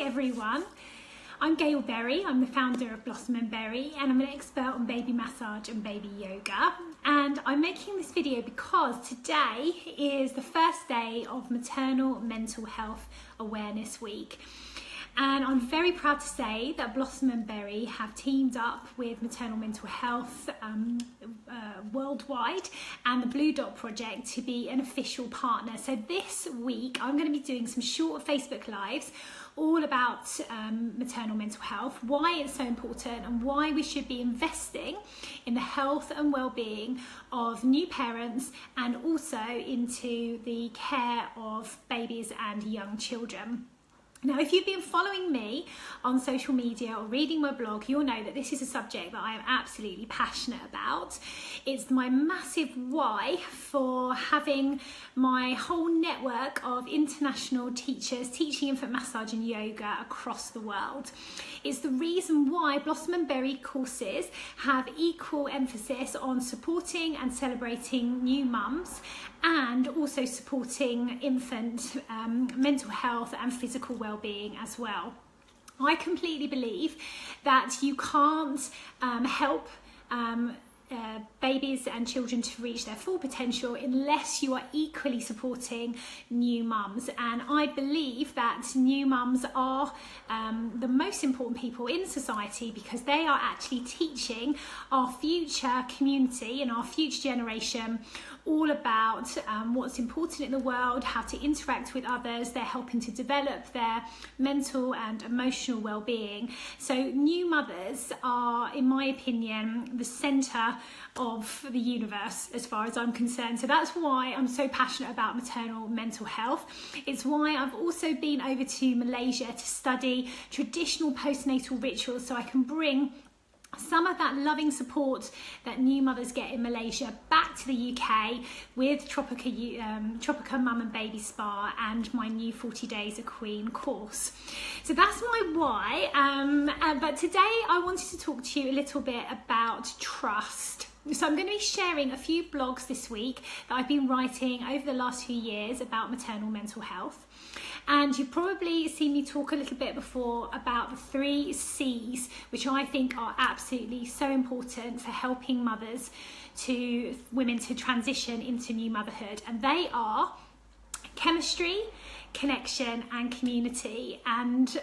everyone, I'm Gail Berry. I'm the founder of Blossom and Berry, and I'm an expert on baby massage and baby yoga. And I'm making this video because today is the first day of Maternal Mental Health Awareness Week. And I'm very proud to say that Blossom and Berry have teamed up with Maternal Mental Health worldwide and the Blue Dot Project to be an official partner. So this week I'm going to be doing some short Facebook Lives all about maternal mental health, why it's so important and why we should be investing in the health and well-being of new parents and also into the care of babies and young children. Now, if you've been following me on social media or reading my blog, you'll know that this is a subject that I am absolutely passionate about. It's my massive why for having my whole network of international teachers teaching infant massage and yoga across the world. It's the reason why Blossom and Berry courses have equal emphasis on supporting and celebrating new mums and also supporting infant mental health and physical well-being as well. I completely believe that you can't help babies and children to reach their full potential unless you are equally supporting new mums, and I believe that new mums are the most important people in society because they are actually teaching our future community and our future generation all about what's important in the world, how to interact with others. They're helping to develop their mental and emotional well-being. So new mothers are, in my opinion, the centre of the universe as far as I'm concerned. So that's why I'm so passionate about maternal mental health. It's why I've also been over to Malaysia to study traditional postnatal rituals so I can bring some of that loving support that new mothers get in Malaysia back to the UK with Tropica Mum and Baby Spa and my new 40 Days a Queen course. So that's my why, but today I wanted to talk to you a little bit about trust. So I'm going to be sharing a few blogs this week that I've been writing over the last few years about maternal mental health. And you've probably seen me talk a little bit before about the 3 C's, which I think are absolutely so important for helping women to transition into new motherhood. And they are chemistry, connection and community. And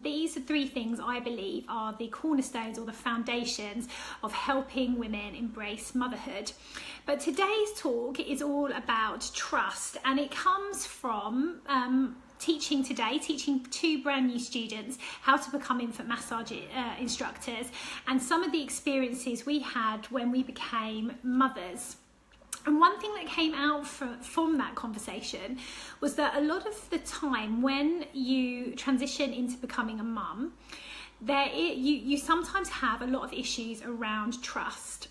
these 3 things I believe are the cornerstones or the foundations of helping women embrace motherhood. But today's talk is all about trust, and it comes from teaching 2 brand new students how to become infant massage instructors and some of the experiences we had when we became mothers. And one thing that came out from that conversation was that a lot of the time when you transition into becoming a mum, you sometimes have a lot of issues around trust.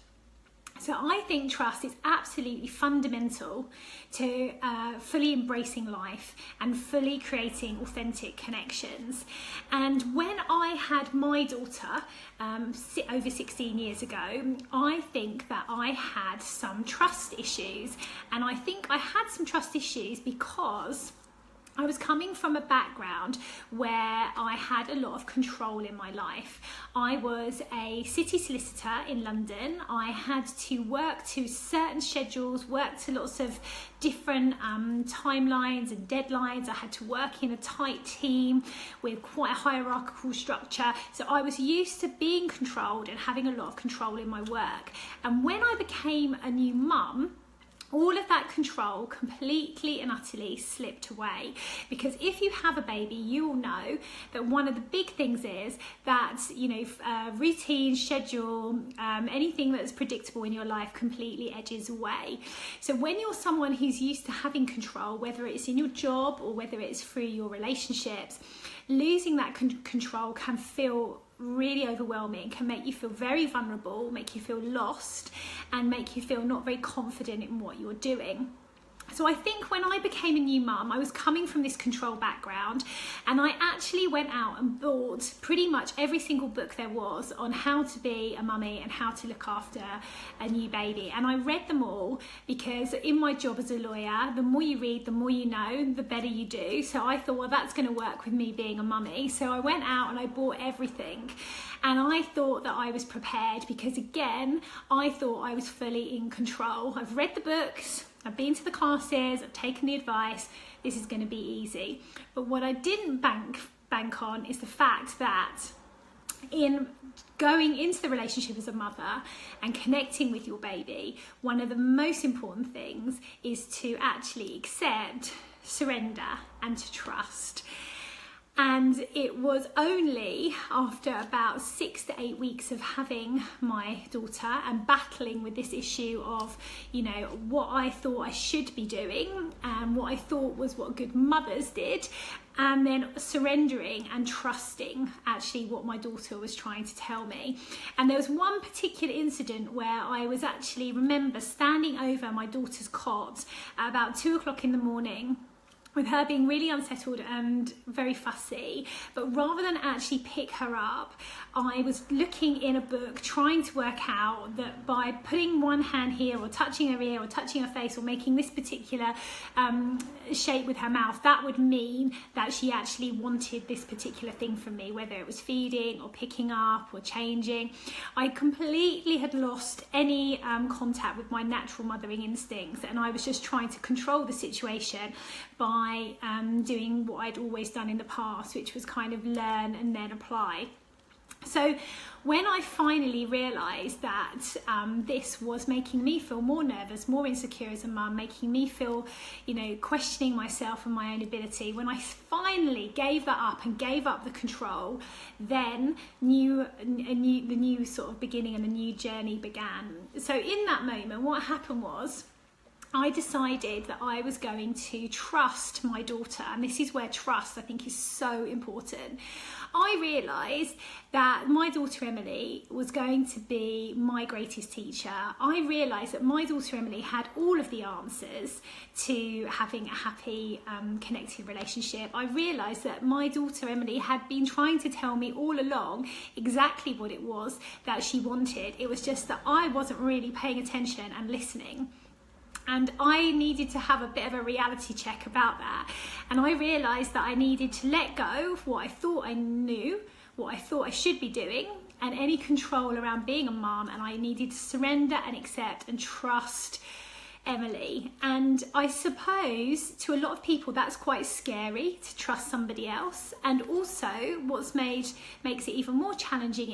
So I think trust is absolutely fundamental to fully embracing life and fully creating authentic connections. And when I had my daughter over 16 years ago, I think that I had some trust issues. And I think I had some trust issues because I was coming from a background where I had a lot of control in my life. I was a city solicitor in London. I had to work to certain schedules, work to lots of different timelines and deadlines. I had to work in a tight team with quite a hierarchical structure. So I was used to being controlled and having a lot of control in my work. And when I became a new mum, all of that control completely and utterly slipped away, because if you have a baby, you will know that one of the big things is that, routine, schedule, anything that's predictable in your life completely edges away. So when you're someone who's used to having control, whether it's in your job or whether it's through your relationships, losing that control can feel really overwhelming, can make you feel very vulnerable, make you feel lost, and make you feel not very confident in what you're doing. So I think when I became a new mum, I was coming from this control background, and I actually went out and bought pretty much every single book there was on how to be a mummy and how to look after a new baby. And I read them all because in my job as a lawyer, the more you read, the more you know, the better you do. So I thought, well, that's going to work with me being a mummy. So I went out and I bought everything. And I thought that I was prepared because, again, I thought I was fully in control. I've read the books, I've been to the classes, I've taken the advice, this is going to be easy. But what I didn't bank on is the fact that in going into the relationship as a mother and connecting with your baby, one of the most important things is to actually accept, surrender, and to trust. And it was only after about 6 to 8 weeks of having my daughter and battling with this issue of, you know, what I thought I should be doing and what I thought was what good mothers did, and then surrendering and trusting actually what my daughter was trying to tell me. And there was one particular incident where I was actually, remember, standing over my daughter's cot at about 2 o'clock in the morning, with her being really unsettled and very fussy, but rather than actually pick her up, I was looking in a book trying to work out that by putting one hand here or touching her ear or touching her face or making this particular shape with her mouth, that would mean that she actually wanted this particular thing from me, whether it was feeding or picking up or changing. I completely had lost any contact with my natural mothering instincts, and I was just trying to control the situation by doing what I'd always done in the past, which was kind of learn and then apply. So when I finally realised that this was making me feel more nervous, more insecure as a mum, making me feel, you know, questioning myself and my own ability, when I finally gave that up and gave up the control, then the new sort of beginning and the new journey began. So in that moment, what happened was, I decided that I was going to trust my daughter, and this is where trust, I think, is so important. I realised that my daughter Emily was going to be my greatest teacher. I realised that my daughter Emily had all of the answers to having a happy, connected relationship. I realised that my daughter Emily had been trying to tell me all along exactly what it was that she wanted. It was just that I wasn't really paying attention and listening. And I needed to have a bit of a reality check about that. And I realised that I needed to let go of what I thought I knew, what I thought I should be doing, and any control around being a mum. And I needed to surrender and accept and trust Emily. And I suppose to a lot of people that's quite scary, to trust somebody else. And also what's makes it even more challenging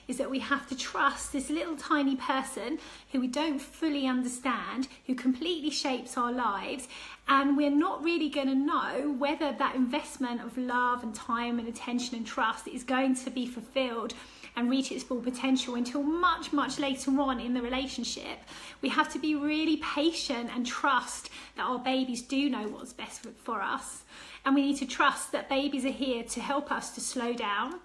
is that we have to trust this little tiny person who we don't fully understand, who completely shapes our lives, and we're not really going to know whether that investment of love and time and attention and trust is going to be fulfilled and reach its full potential until much, much later on in the relationship. We have to be really patient and trust that our babies do know what's best for us. And we need to trust that babies are here to help us to slow down,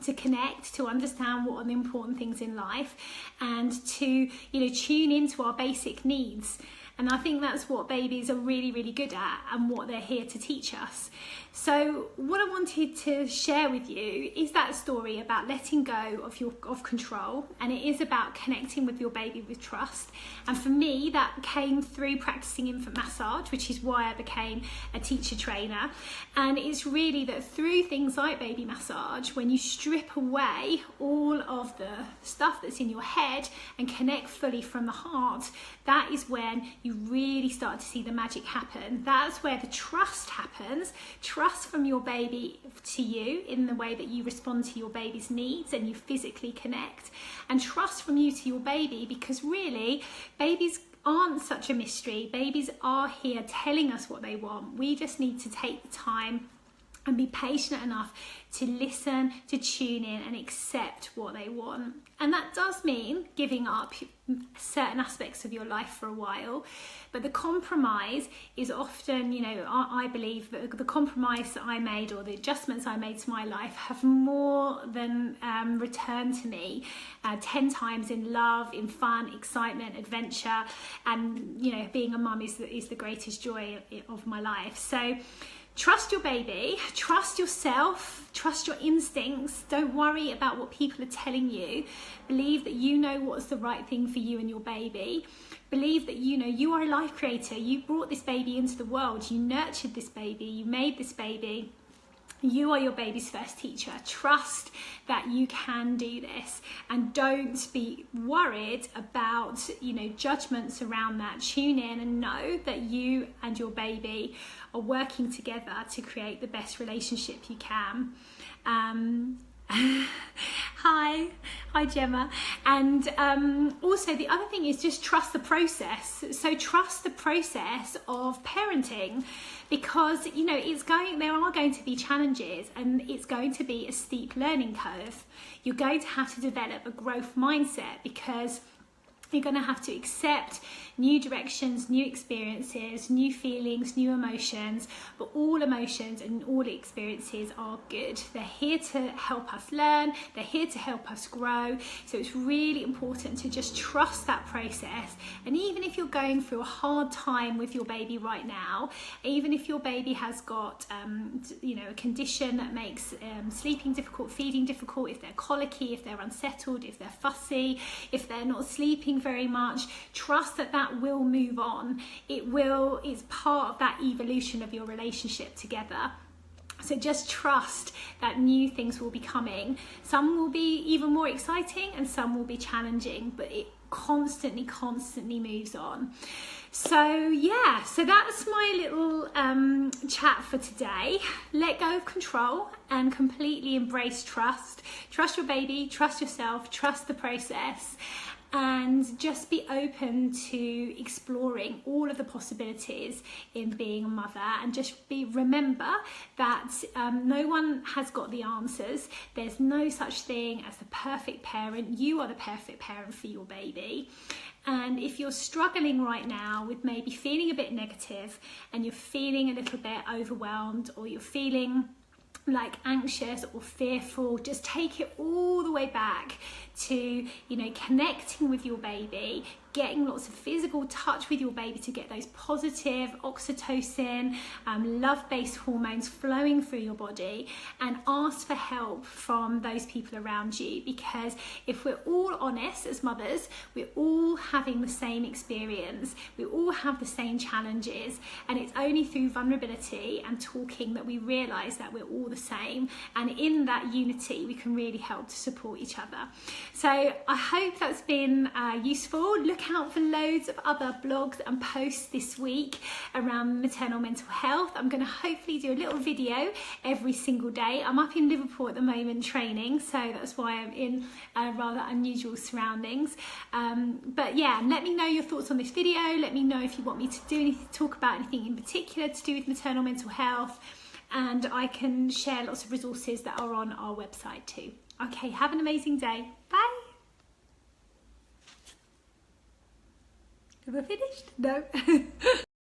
to connect, to understand what are the important things in life, and to, you know, tune into our basic needs. And I think that's what babies are really, really good at and what they're here to teach us. So what I wanted to share with you is that story about letting go of control, and it is about connecting with your baby with trust. And for me, that came through practicing infant massage, which is why I became a teacher trainer. And it's really that through things like baby massage, when you strip away all of the stuff that's in your head and connect fully from the heart, that is when you really start to see the magic happen. That's where the trust happens. Trust from your baby to you in the way that you respond to your baby's needs and you physically connect, and trust from you to your baby, because really babies aren't such a mystery. Babies are here telling us what they want. We just need to take the time and be patient enough to listen, to tune in and accept what they want. And that does mean giving up certain aspects of your life for a while. But the compromise is often, you know, I believe that the compromise that I made, or the adjustments I made to my life, have more than returned to me 10 times in love, in fun, excitement, adventure. And, you know, being a mum is the greatest joy of my life. So trust your baby, trust yourself, trust your instincts. Don't worry about what people are telling you. Believe that you know what's the right thing for you and your baby. Believe that you know you are a life creator. You brought this baby into the world. You nurtured this baby. You made this baby. You are your baby's first teacher. Trust that you can do this, and don't be worried about, you know, judgments around that. Tune in and know that you and your baby are working together to create the best relationship you can. Hi Gemma. And also the other thing is just trust the process. So trust the process of parenting, because, you know, there are going to be challenges, and it's going to be a steep learning curve. You're going to have to develop a growth mindset, because you're going to have to accept new directions, new experiences, new feelings, new emotions. But all emotions and all experiences are good. They're here to help us learn. They're here to help us grow. So it's really important to just trust that process. And even if you're going through a hard time with your baby right now, even if your baby has got you know, a condition that makes sleeping difficult, feeding difficult, if they're colicky, if they're unsettled, if they're fussy, if they're not sleeping very much, trust that will move on. It's part of that evolution of your relationship together. So just trust that new things will be coming. Some will be even more exciting and some will be challenging, but it constantly moves on. So yeah, so that's my little chat for today. Let go of control and completely embrace trust. Trust your baby, trust yourself, trust the process. And just be open to exploring all of the possibilities in being a mother, and just remember that no one has got the answers. There's no such thing as the perfect parent. You are the perfect parent for your baby. And if you're struggling right now with maybe feeling a bit negative, and you're feeling a little bit overwhelmed, or you're feeling like anxious or fearful, just take it all the way back to, you know, connecting with your baby, getting lots of physical touch with your baby to get those positive oxytocin, love-based hormones flowing through your body, and ask for help from those people around you. Because if we're all honest as mothers, we're all having the same experience, we all have the same challenges, and it's only through vulnerability and talking that we realise that we're all the same, and in that unity we can really help to support each other. So I hope that's been useful. Look out for loads of other blogs and posts this week around maternal mental health. I'm going to hopefully do a little video every single day. I'm up in Liverpool at the moment training, so that's why I'm in rather unusual surroundings. But yeah, let me know your thoughts on this video. Let me know if you want me to do anything, talk about anything in particular to do with maternal mental health, and I can share lots of resources that are on our website too. Okay, have an amazing day. Bye. Have I finished? No.